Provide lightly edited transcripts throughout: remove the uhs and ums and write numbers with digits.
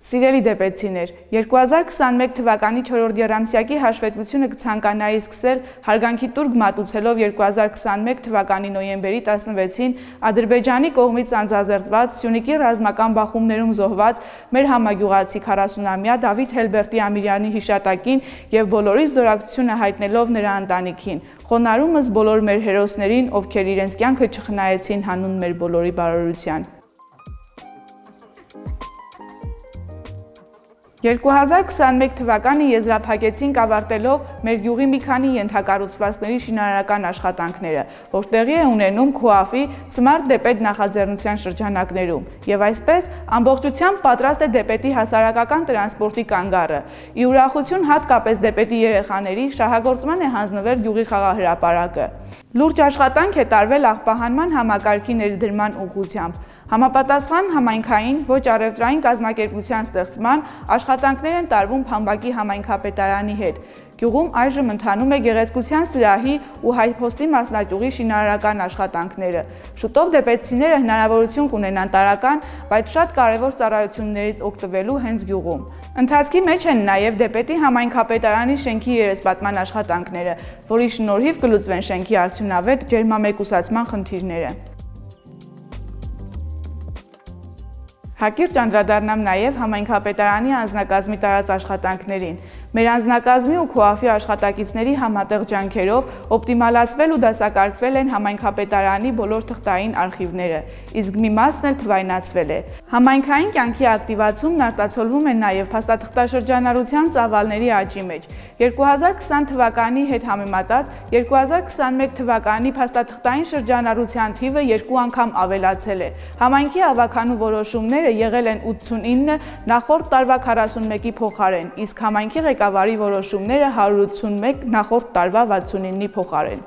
Սիրելի դեպեցիներ, 2021 թվականի 4-րդ եռամսյակի հաշվետվությունը կցանկանայի սկսել հարգանքի տուրք մատուցելով 2021 թվականի նոյեմբերի 16-ին Ադրբեջանի կողմից անձազերծված Սյունիքի ռազմական բախումներում զոհված մեր համագյուղացի 40-ամյա Դավիթ Հելբերտի Ամիրյանի հիշատակին եւ բոլորիս զորակցությունը հայտնելով նրա ընտանիքին։ Խոնարհումս բոլոր մեր հերոսներին, ովքեր իրենց կյանքը չխնայեցին հանուն մեր բոլորի բարօրության։ 2021 թվականը եզրափակեցինք ավարտելով մեր գյուղի մի քանի ենթակառուցվածքների շինարարական աշխատանքները, որ տեղի է ունենում ՔՈԱՖ-ի Smart Դեպետ նախաձեռնության շրջանակներում, եւ այսպես ամբողջությամբ պատրաստ է Դեպետի հասարակական տրանսպորտի կանգառը։ Ի ուրախություն հատկապես Դեպետի երեխաների շահագործման է հանձնվել գյուղի խաղահրապարակը։ Լուրջ աշխատանք է տարվել աղբահանման համակարգի ներդրման ուղղությամբ։ Համապատասխան համայնքային ոչ առևտրային կազմակերպության ստեղծման աշխատանքներ են տարվում Փամբակի համայնքապետարանի հետ։ Գյուղում այժմ ընթանում է գեղեցկության սրահի ու հայփոստի մասնաճյուղի շինարարական աշխատանքները։ Շուտով դեպեցիները հնարավորություն կունենան տարրական, բայց շատ կարևոր ծառայություններից օգտվելու հենց գյուղում։ Ընթացքի մեջ են նաև Դեպետի համայնքապետարանի շենքի երեսպատման աշխատանքները, որի շնորհիվ կլուծվեն շենքի արդյունավետ ջերմամեկուսացման խնդիրները։ Հակիրճ անդրադառնամ նաև համայնքապետարանի անձնակազմի տարած աշխատանքներին։ Մեր անձնակազմի ու ՔՈԱՖ-ի աշխատակիցների համատեղ ջանքերով օպտիմալացվել ու դասակարգվել են համայնքապետարանի բոլոր թղթային արխիվները, իսկ մի մասն էլ թվայնացվել է։ Համայնքային կյանքի ակտիվացումն արտացոլվում է նաև փաստաթղթաշրջանառության ծավալների աճի մեջ։ 2020 թվականի հետ համեմատած 2021 թվականի փաստաթղթային շրջանառության թիվը 2 անգամ ավելացել է։ Համայնքի ավագանու որոշումները եղել են 89, նախորդ տարվա 41-ի փոխարեն, իսկ համայնքի ղեկավարի որոշումները 181, նախորդ տարվա 69-ի փոխարեն։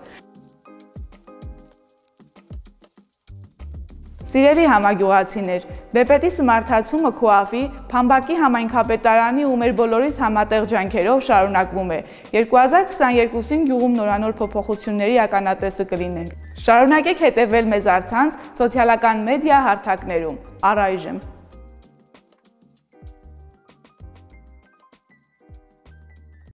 Սիրելի համագյուղացիներ, Դեպետի սմարթացումը ՔՈԱՖ-ի, Փամբակի համայնքապետարանի ու մեր բոլորիս համատեղ ջանքերով շարունակվում է։ 2022-ին գյուղում նորանոր փոփոխությունների ականատեսը կլինենք։ Շարունակեք հետևել մեզ առցանց սոցիալական մեդիա հարթակներում։ Առայժմ